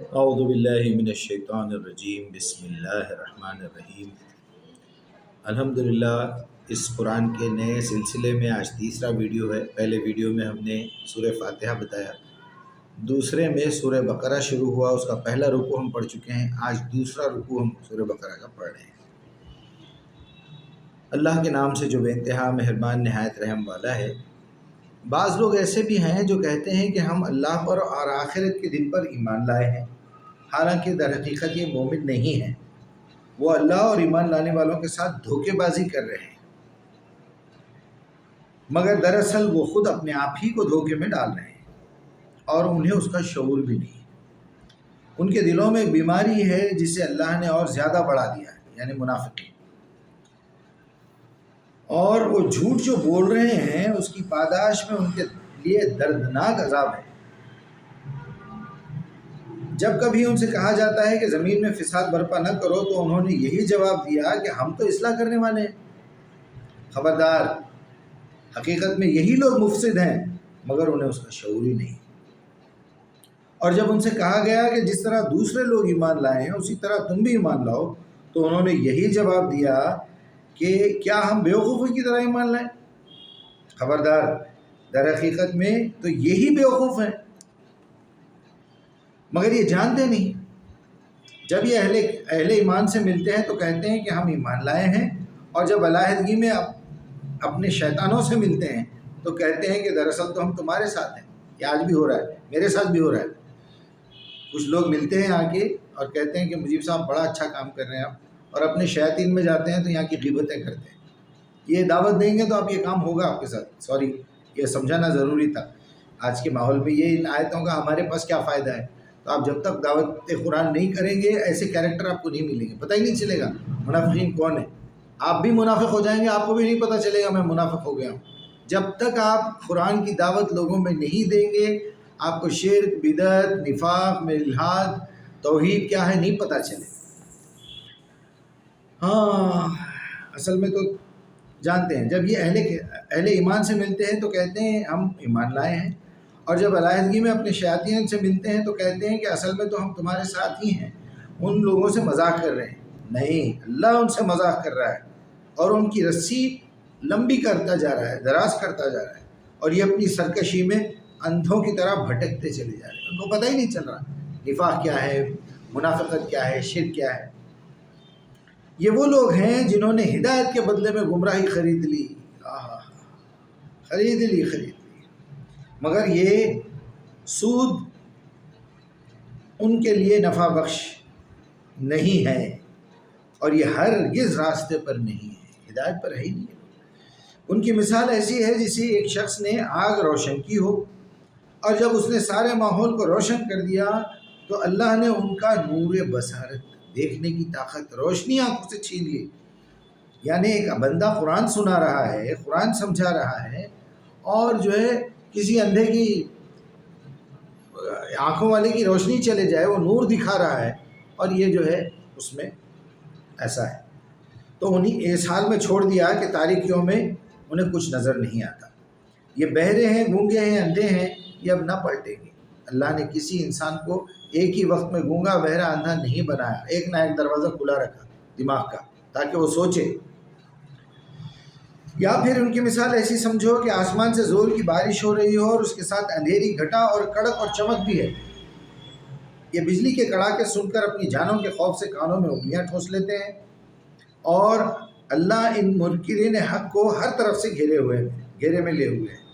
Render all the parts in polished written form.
اعوذ باللہ من الشیطان الرجیم، بسم اللہ الرحمن الرحیم۔ الحمدللہ، اس قرآن کے نئے سلسلے میں آج تیسرا ویڈیو ہے۔ پہلے ویڈیو میں ہم نے سورہ فاتحہ بتایا، دوسرے میں سورہ بقرہ شروع ہوا، اس کا پہلا رکوع ہم پڑھ چکے ہیں۔ آج دوسرا رکوع ہم سورہ بقرہ کا پڑھ رہے ہیں۔ اللہ کے نام سے جو بے انتہا مہربان نہایت رحم والا ہے۔ بعض لوگ ایسے بھی ہیں جو کہتے ہیں کہ ہم اللہ پر اور آخرت کے دن پر ایمان لائے ہیں، حالانکہ در حقیقت یہ مومن نہیں ہیں۔ وہ اللہ اور ایمان لانے والوں کے ساتھ دھوکے بازی کر رہے ہیں، مگر دراصل وہ خود اپنے آپ ہی کو دھوکے میں ڈال رہے ہیں اور انہیں اس کا شعور بھی نہیں۔ ان کے دلوں میں ایک بیماری ہے جسے اللہ نے اور زیادہ بڑھا دیا ہے، یعنی منافقی۔ اور وہ جھوٹ جو بول رہے ہیں اس کی پاداش میں ان کے لیے دردناک عذاب ہے۔ جب کبھی ان سے کہا جاتا ہے کہ زمین میں فساد برپا نہ کرو تو انہوں نے یہی جواب دیا کہ ہم تو اصلاح کرنے والے ہیں۔ خبردار، حقیقت میں یہی لوگ مفسد ہیں، مگر انہیں اس کا شعور ہی نہیں۔ اور جب ان سے کہا گیا کہ جس طرح دوسرے لوگ ایمان لائے ہیں اسی طرح تم بھی ایمان لاؤ، تو انہوں نے یہی جواب دیا کہ کیا ہم بیوقوفوں کی طرح ایمان لائیں؟ خبردار، در حقیقت میں تو یہی بیوقوف ہیں، مگر یہ جانتے نہیں۔ جب یہ اہل ایمان سے ملتے ہیں تو کہتے ہیں کہ ہم ایمان لائے ہیں، اور جب علیحدگی میں اپنے شیطانوں سے ملتے ہیں تو کہتے ہیں کہ دراصل تو ہم تمہارے ساتھ ہیں۔ یہ آج بھی ہو رہا ہے، میرے ساتھ بھی ہو رہا ہے۔ کچھ لوگ ملتے ہیں آ کے اور کہتے ہیں کہ مجیب صاحب بڑا اچھا کام کر رہے ہیں آپ، اور اپنے شیاطین میں جاتے ہیں تو یہاں کی غیبتیں کرتے ہیں۔ یہ دعوت دیں گے تو آپ یہ کام ہوگا آپ کے ساتھ۔ سوری، یہ سمجھانا ضروری تھا۔ آج کے ماحول میں یہ ان آیتوں کا ہمارے پاس کیا فائدہ ہے؟ تو آپ جب تک دعوت قرآن نہیں کریں گے ایسے کیریکٹر آپ کو نہیں ملیں گے، پتہ ہی نہیں چلے گا منافقین کون ہے۔ آپ بھی منافق ہو جائیں گے، آپ کو بھی نہیں پتہ چلے گا میں منافق ہو گیا ہوں۔ جب تک آپ قرآن کی دعوت لوگوں میں نہیں دیں گے، آپ کو شرک، بدعت، نفاق، الحاد، توحید کیا ہے نہیں پتہ چلے۔ ہاں، اصل میں تو جانتے ہیں، جب یہ اہل ایمان سے ملتے ہیں تو کہتے ہیں ہم ایمان لائے ہیں، اور جب علیحدگی میں اپنے شیاطین سے ملتے ہیں تو کہتے ہیں کہ اصل میں تو ہم تمہارے ساتھ ہی ہیں، ان لوگوں سے مذاق کر رہے ہیں۔ نہیں، اللہ ان سے مذاق کر رہا ہے اور ان کی رسی لمبی کرتا جا رہا ہے، دراز کرتا جا رہا ہے، اور یہ اپنی سرکشی میں اندھوں کی طرح بھٹکتے چلے جا رہے ہیں۔ ان کو پتہ ہی نہیں چل رہا نفاق کیا ہے، منافقت کیا ہے، شرک کیا ہے۔ یہ وہ لوگ ہیں جنہوں نے ہدایت کے بدلے میں گمراہی خرید لی، خرید لی، مگر یہ سود ان کے لیے نفع بخش نہیں ہے، اور یہ ہرگز راستے پر نہیں ہے، ہدایت پر ہے ہی نہیں۔ ان کی مثال ایسی ہے جسے ایک شخص نے آگ روشن کی ہو، اور جب اس نے سارے ماحول کو روشن کر دیا تو اللہ نے ان کا نور بصارت، دیکھنے کی طاقت، روشنی آنکھوں سے چھین لی۔ یعنی ایک بندہ قرآن سنا رہا ہے، قرآن سمجھا رہا ہے، اور جو ہے کسی اندھے کی آنکھوں والے کی روشنی چلے جائے، وہ نور دکھا رہا ہے، اور یہ جو ہے اس میں ایسا ہے۔ تو انہیں اس حال میں چھوڑ دیا کہ تاریکیوں میں انہیں کچھ نظر نہیں آتا۔ یہ بہرے ہیں، گونگے ہیں، اندھے ہیں، یہ اب نہ پلٹیں گے۔ اللہ نے کسی انسان کو ایک ہی وقت میں گونگا، بہرا، اندھا نہیں بنایا، ایک نہ ایک دروازہ کھلا رکھا دماغ کا تاکہ وہ سوچے۔ یا پھر ان کی مثال ایسی سمجھو کہ آسمان سے زور کی بارش ہو رہی ہو اور اس کے ساتھ اندھیری، گھٹا اور کڑک اور چمک بھی ہے۔ یہ بجلی کے کڑاکے سن کر اپنی جانوں کے خوف سے کانوں میں انگلیاں ٹھونس لیتے ہیں، اور اللہ ان منکرین حق کو ہر طرف سے گھیرے میں لے ہوئے ہیں۔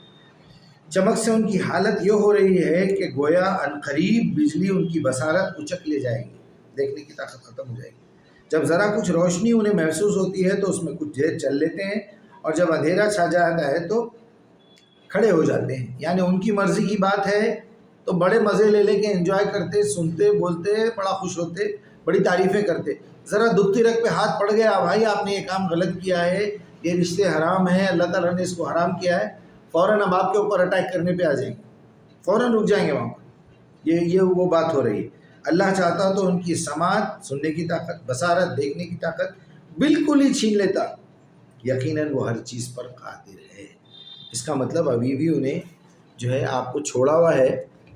چمک سے ان کی حالت یہ ہو رہی ہے کہ گویا عنقریب بجلی ان کی بصارت اچک لے جائے گی، دیکھنے کی طاقت ختم ہو جائے گی۔ جب ذرا کچھ روشنی انہیں محسوس ہوتی ہے تو اس میں کچھ دیر چل لیتے ہیں، اور جب اندھیرا چھا جاتا ہے تو کھڑے ہو جاتے ہیں۔ یعنی ان کی مرضی کی بات ہے تو بڑے مزے لے کے انجوائے کرتے، سنتے، بولتے، بڑا خوش ہوتے، بڑی تعریفیں کرتے۔ ذرا دکھتی رگ پہ ہاتھ پڑ گیا، بھائی آپ نے یہ کام غلط کیا ہے، یہ رشتے حرام ہیں، اللہ تعالیٰ نے اس کو حرام کیا ہے، فوراً اب آپ کے اوپر اٹیک کرنے پہ آ جائیں گے، فوراً رک جائیں گے وہاں پر۔ یہ وہ بات ہو رہی ہے۔ اللہ چاہتا تو ان کی سماعت، سننے کی طاقت، بصارت، دیکھنے کی طاقت بالکل ہی چھین لیتا۔ یقیناً وہ ہر چیز پر قادر ہے۔ اس کا مطلب ابھی بھی انہیں جو ہے آپ کو چھوڑا ہوا ہے،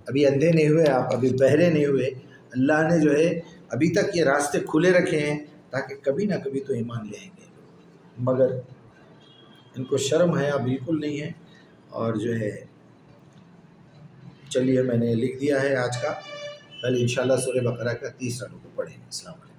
ابھی اندھے نہیں ہوئے آپ، ابھی بہرے نہیں ہوئے، اللہ نے جو ہے ابھی تک یہ راستے کھلے رکھے ہیں تاکہ کبھی نہ کبھی تو ایمان لے آئیں گے، مگر ان کو شرم حیا بالکل نہیں ہے۔ اور جو ہے چلیے میں نے لکھ دیا ہے آج کا، کل انشاءاللہ سورہ بقرہ کا 30 رکوع پڑھیں گے۔ السلام علیکم۔